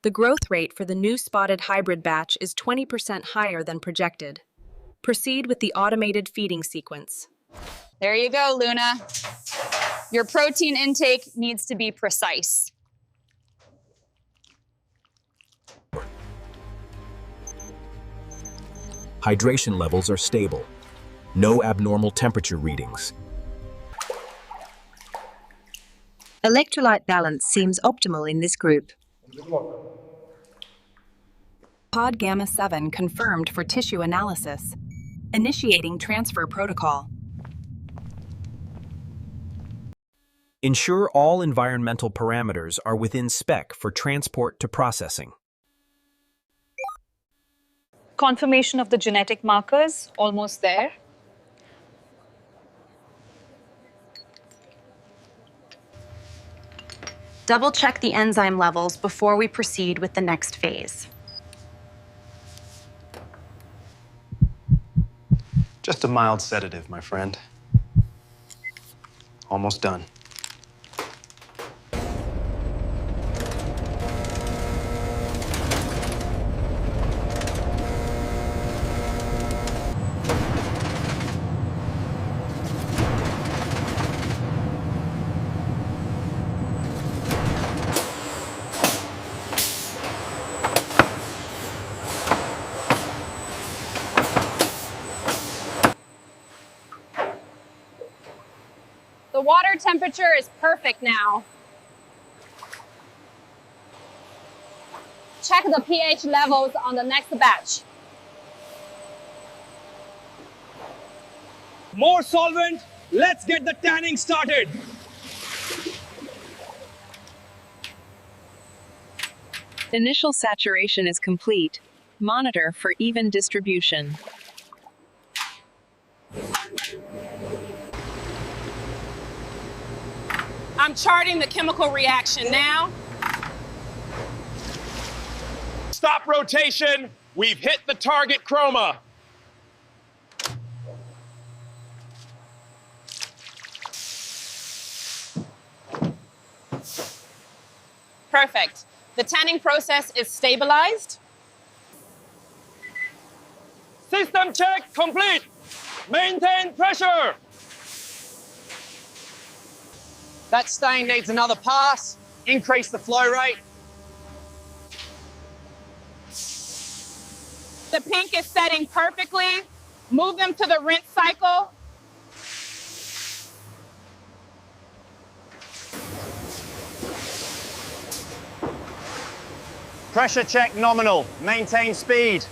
The growth rate for the new spotted hybrid batch is 20% higher than projected. Proceed with the automated feeding sequence. There you go, Luna. Your protein intake needs to be precise. Hydration levels are stable. No abnormal temperature readings. Electrolyte balance seems optimal in this group. Pod Gamma 7 confirmed for tissue analysis. Initiating transfer protocol. Ensure all environmental parameters are within spec for transport to processing. Confirmation of the genetic markers, almost there. Double-check the enzyme levels before we proceed with the next phase. Just a mild sedative, my friend. Almost done. The water temperature is perfect now. Check the pH levels on the next batch. More solvent. Let's get the tanning started. Initial saturation is complete. Monitor for even distribution. I'm charting the chemical reaction now. Stop rotation. We've hit the target chroma. Perfect. The tanning process is stabilized. System check complete. Maintain pressure. That stain needs another pass. Increase the flow rate. The pink is setting perfectly. Move them to the rinse cycle. Pressure check nominal. Maintain speed.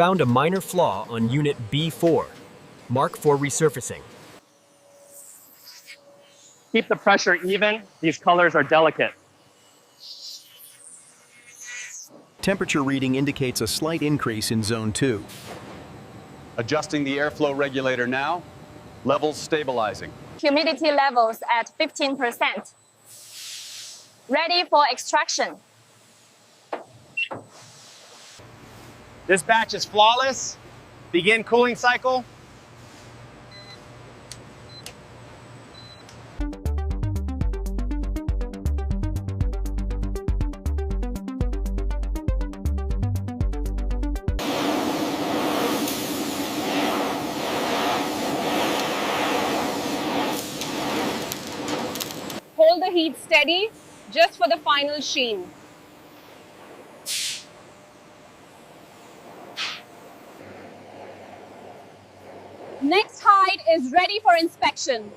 Found a minor flaw on Unit B4. Mark for resurfacing. Keep the pressure even. These colors are delicate. Temperature reading indicates a slight increase in Zone 2. Adjusting the airflow regulator now. Levels stabilizing. Humidity levels at 15%. Ready for extraction. This batch is flawless. Begin cooling cycle. Hold the heat steady just for the final sheen. Next hide is ready for inspection.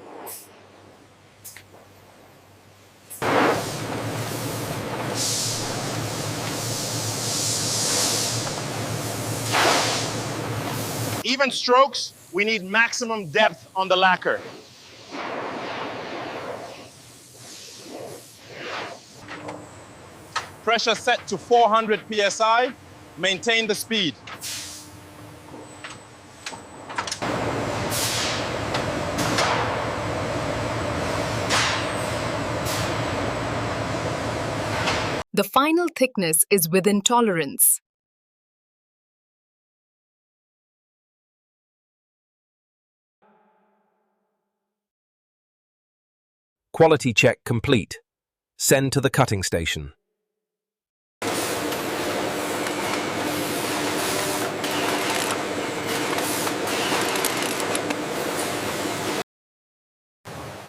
Even strokes, we need maximum depth on the lacquer. Pressure set to 400 psi. Maintain the speed. The final thickness is within tolerance. Quality check complete. Send to the cutting station.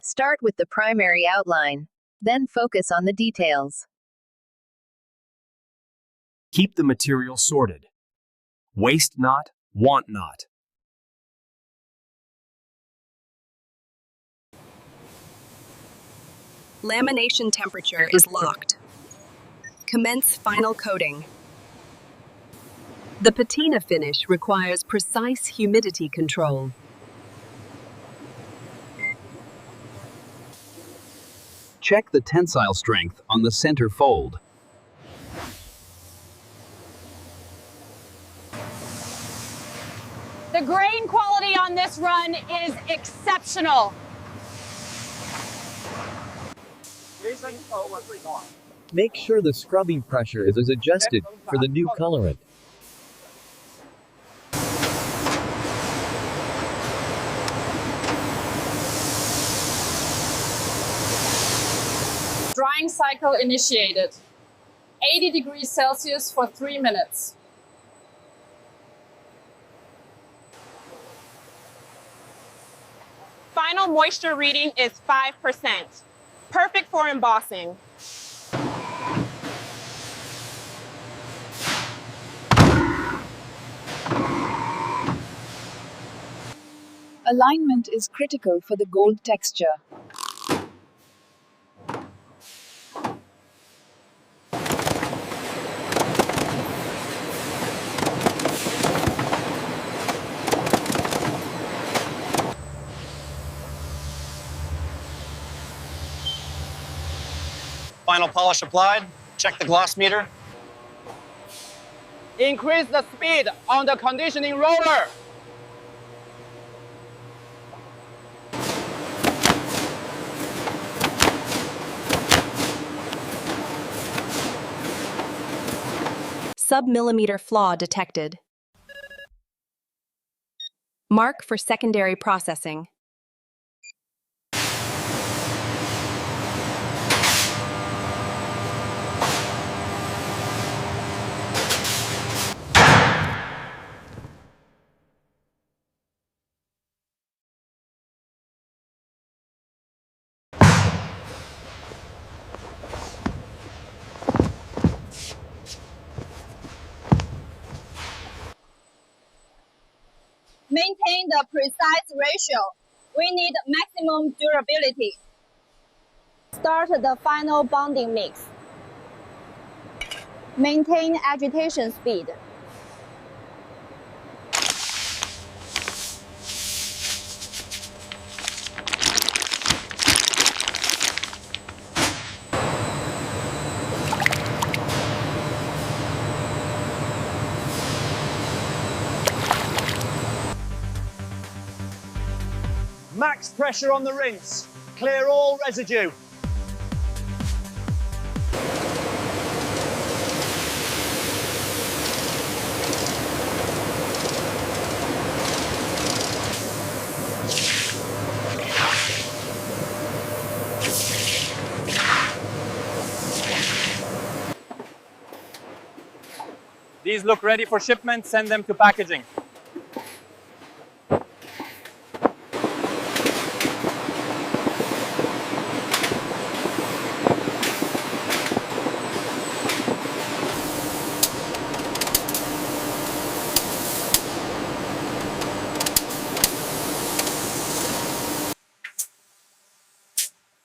Start with the primary outline, then focus on the details. Keep the material sorted. Waste not, want not. Lamination temperature is locked. Commence final coating. The patina finish requires precise humidity control. Check the tensile strength on the center fold. The grain quality on this run is exceptional. Make sure the scrubbing pressure is adjusted for the new colorant. Drying cycle initiated. 80 degrees Celsius for 3 minutes. Final moisture reading is 5%. Perfect for embossing. Alignment is critical for the gold texture. Final polish applied. Check the gloss meter. Increase the speed on the conditioning roller. Sub-millimeter flaw detected. Mark for secondary processing. Maintain the precise ratio. We need maximum durability. Start the final bonding mix. Maintain agitation speed. Max pressure on the rinse. Clear all residue. These look ready for shipment. Send them to packaging.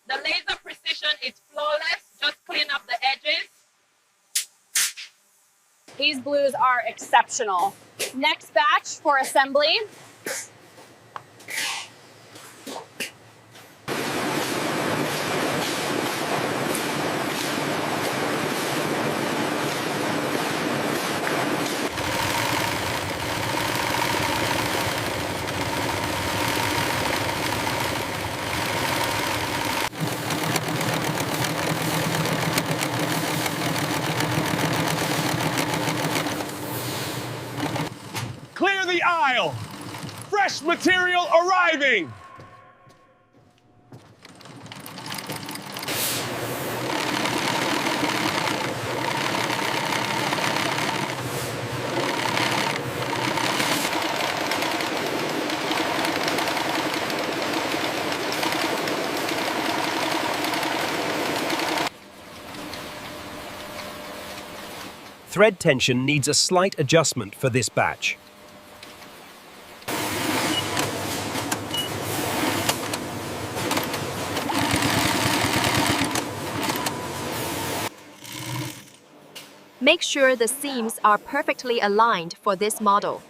The laser precision is flawless. Just clean up the edges. These blues are exceptional. Next batch for assembly. Clear the aisle. Fresh material arriving. thread tension needs a slight adjustment for this batch. Make sure the seams are perfectly aligned for this model.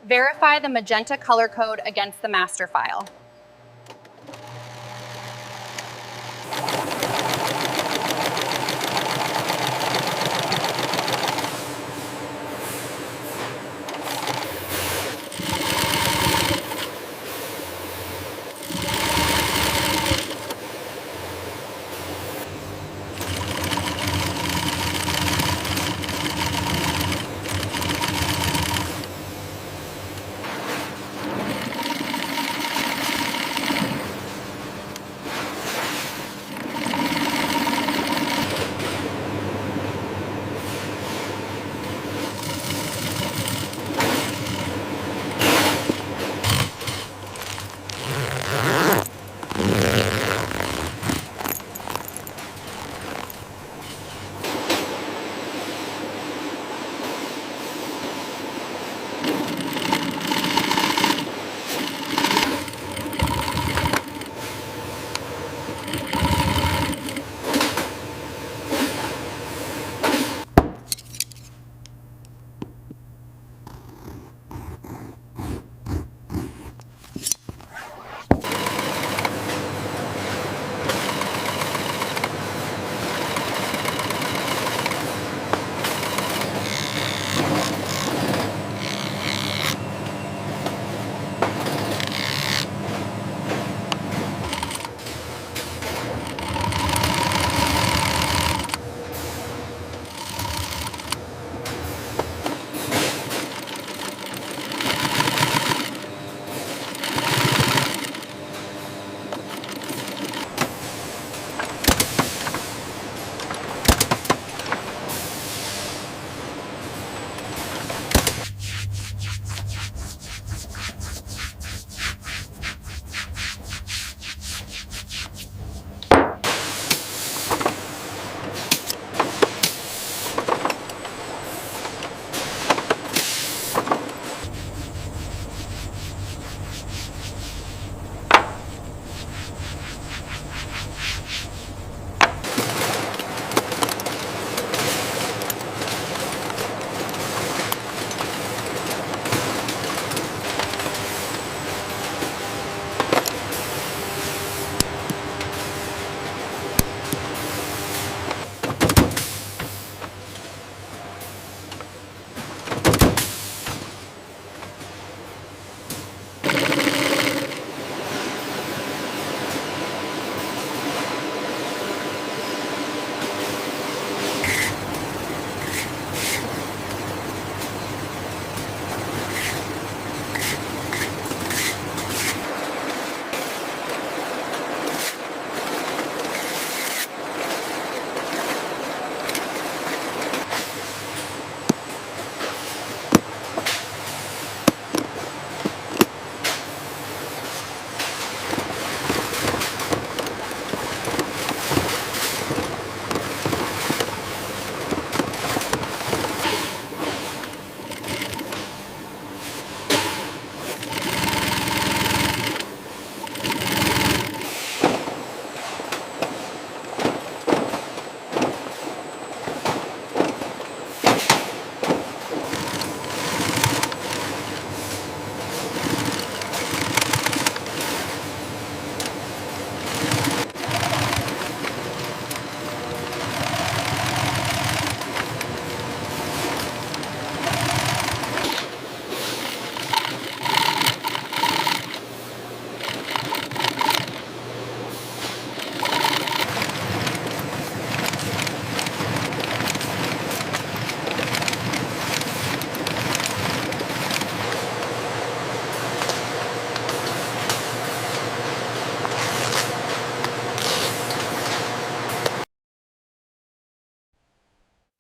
Verify the magenta color code against the master file.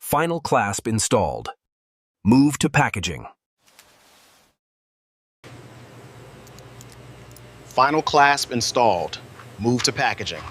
Final clasp installed. Move to packaging. Final clasp installed. Move to packaging.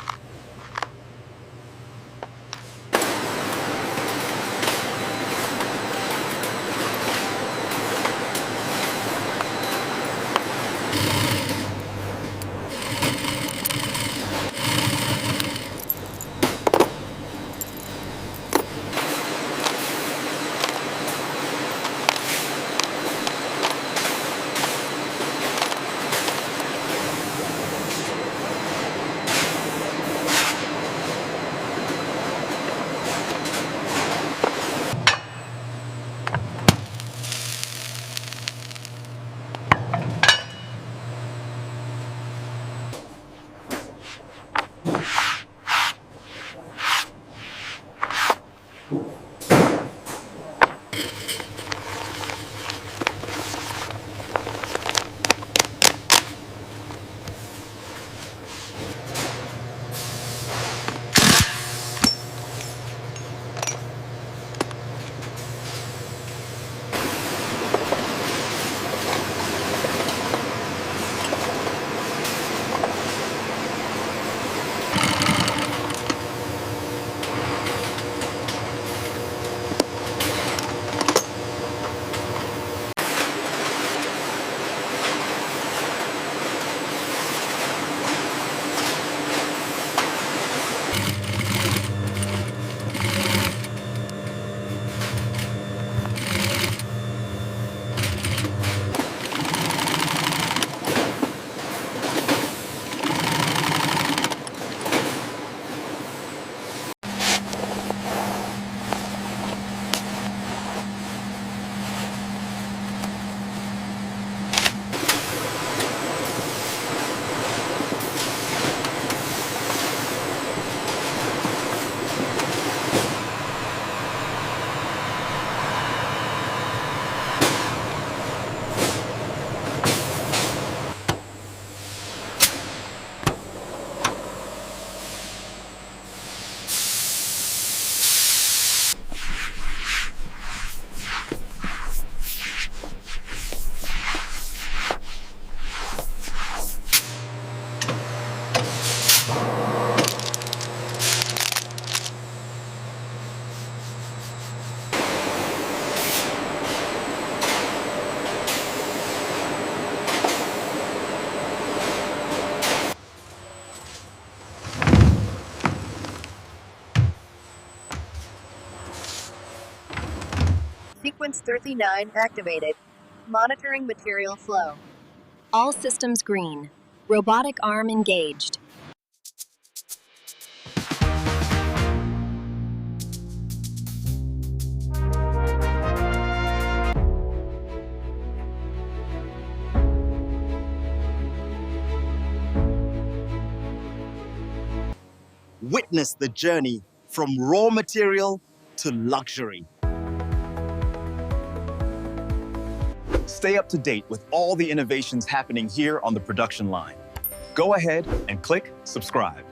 Sequence 39 activated. Monitoring material flow. All systems green. Robotic arm engaged. Witness the journey from raw material to luxury. Stay up to date with all the innovations happening here on the production line. Go ahead and click subscribe.